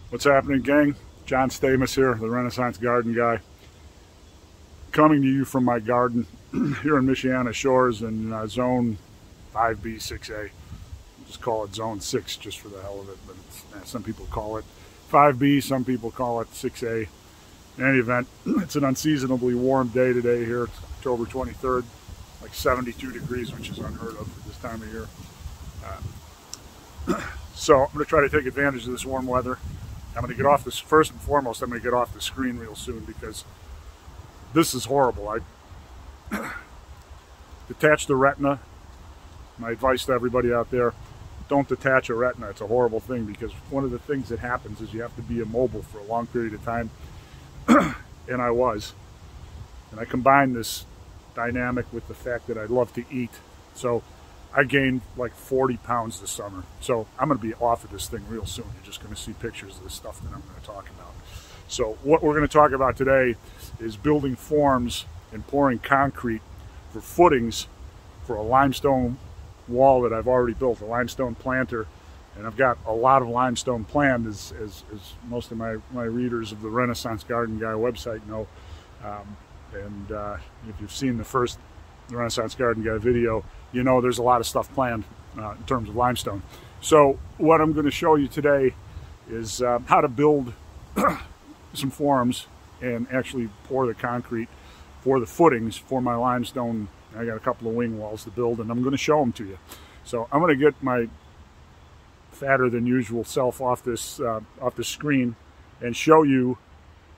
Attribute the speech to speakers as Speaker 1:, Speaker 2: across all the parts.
Speaker 1: What's happening, gang? John Stamos here, the Renaissance Garden Guy, coming to you from my garden here in Michiana Shores in Zone 5B 6A. Just call it Zone 6 just for the hell of it, but some people call it 5B, some people call it 6A. In any event, it's an unseasonably warm day today here. It's October 23rd, like 72 degrees, which is unheard of for this time of year. So I'm going to try to take advantage of this warm weather. I'm going to get off this, first and foremost, I'm going to get off the screen real soon because this is horrible. I detach the retina. My advice to everybody out there, don't detach a retina. It's a horrible thing because one of the things that happens is you have to be immobile for a long period of time. And I was. And I combined this dynamic with the fact that I love to eat. So I gained like 40 pounds this summer. So I'm going to be off of this thing real soon. You're just going to see pictures of the stuff that I'm going to talk about. So what we're going to talk about today is building forms and pouring concrete for footings for a limestone wall that I've already built, a limestone planter. And I've got a lot of limestone planned, as most of my readers of the Renaissance Garden Guy website know. If you've seen the Renaissance Garden Guy video, you know there's a lot of stuff planned in terms of limestone. So what I'm going to show you today is how to build some forms and actually pour the concrete for the footings for my limestone. I got a couple of wing walls to build, and I'm going to show them to you. So I'm going to get my fatter than usual self off the screen and show you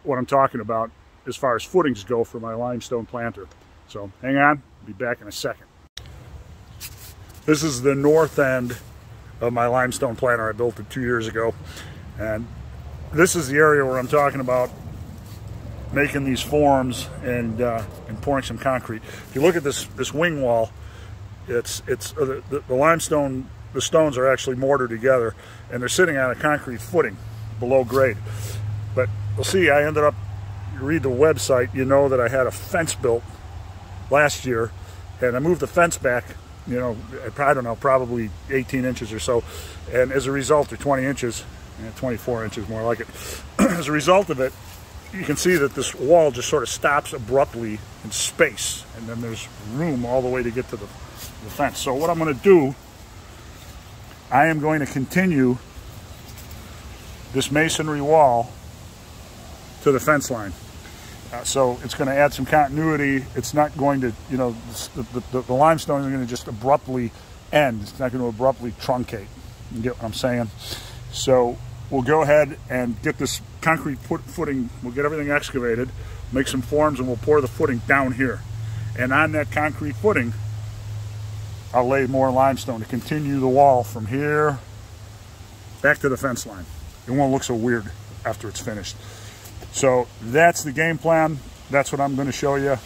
Speaker 1: what I'm talking about as far as footings go for my limestone planter. So hang on, I'll be back in a second. This is the north end of my limestone planter. I built it 2 years ago, and this is the area where I'm talking about making these forms and pouring some concrete. If you look at this wing wall, the limestone, the stones are actually mortared together, and they're sitting on a concrete footing below grade. But you'll see, I ended up, you read the website, you know that I had a fence built last year, and I moved the fence back, you know, I don't know, probably 18 inches or so, and as a result, or 20 inches, 24 inches more like it. As a result of it, you can see that this wall just sort of stops abruptly in space, and then there's room all the way to get to the fence. So what I'm going to do, I am going to continue this masonry wall to the fence line. So it's going to add some continuity. It's not going to, you know, the limestone is going to just abruptly end. It's not going to abruptly truncate. You get what I'm saying? So we'll go ahead and get this concrete footing, we'll get everything excavated, make some forms, and we'll pour the footing down here. And on that concrete footing, I'll lay more limestone to continue the wall from here back to the fence line. It won't look so weird after it's finished. So that's the game plan. That's what I'm going to show you.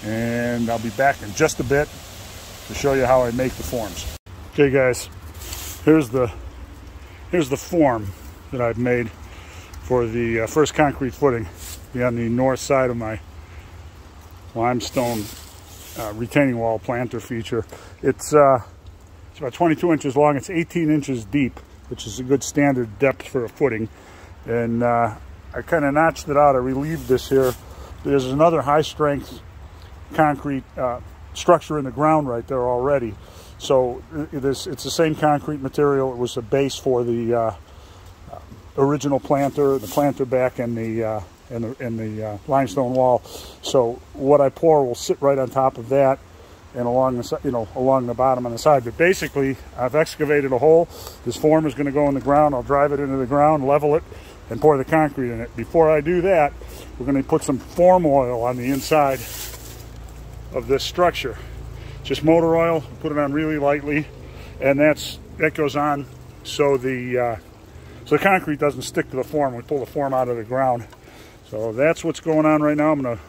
Speaker 1: And I'll be back in just a bit to show you how I make the forms. Okay guys, here's the form that I've made for the first concrete footing on the north side of my limestone retaining wall planter feature. It's about 22 inches long. It's 18 inches deep, which is a good standard depth for a footing. And I kind of notched it out. I relieved this here. There's another high strength concrete structure in the ground right there already. So it's the same concrete material. It was a base for the original planter, the planter back, and the limestone wall. So what I pour will sit right on top of that, and along the, you know, along the bottom on the side. But basically, I've excavated a hole. This form is going to go in the ground. I'll drive it into the ground, level it, and pour the concrete in it. Before I do that, we're going to put some form oil on the inside of this structure. Just motor oil, put it on really lightly, and that goes on so the concrete doesn't stick to the form. We pull the form out of the ground. So that's what's going on right now. I'm going to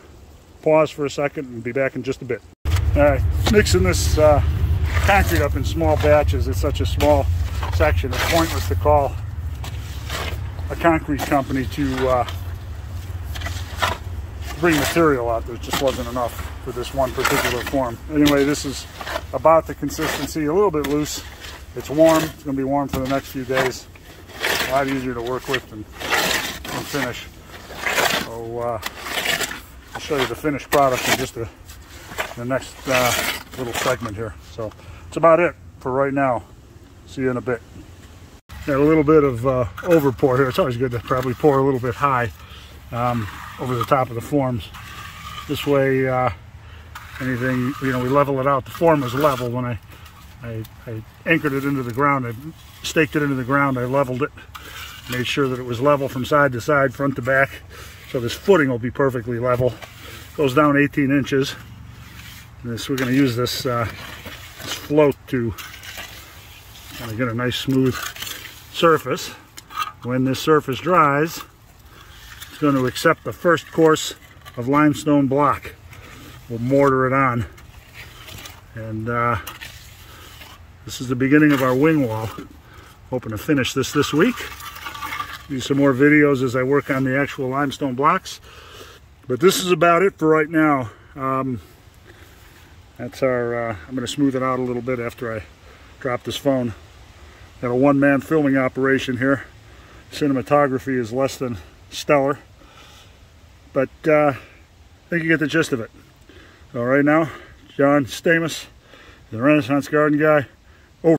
Speaker 1: pause for a second and be back in just a bit. All right, mixing this concrete up in small batches. It's such a small section. It's pointless to call a concrete company to bring material out. There just wasn't enough for this one particular form. Anyway, this is about the consistency, a little bit loose. It's warm. It's going to be warm for the next few days. lot easier to work with and finish. So I'll show you the finished product in just the next little segment here. So that's about it for right now. See you in a bit. Got a little bit of overpour here. It's always good to probably pour a little bit high over the top of the forms. This way, anything, we level it out. The form was level when I anchored it into the ground. I staked it into the ground. I leveled it, made sure that it was level from side to side, front to back. So this footing will be perfectly level. Goes down 18 inches. And we're going to use this float to kind of get a nice smooth surface. When this surface dries, it's going to accept the first course of limestone block. We'll mortar it on. And this is the beginning of our wing wall. Hoping to finish this week. Do some more videos as I work on the actual limestone blocks. But this is about it for right now. That's our, I'm going to smooth it out a little bit after I drop this phone. Got a one-man filming operation here. Cinematography is less than stellar. But I think you get the gist of it. So right now, John Stamos, the Renaissance Garden Guy,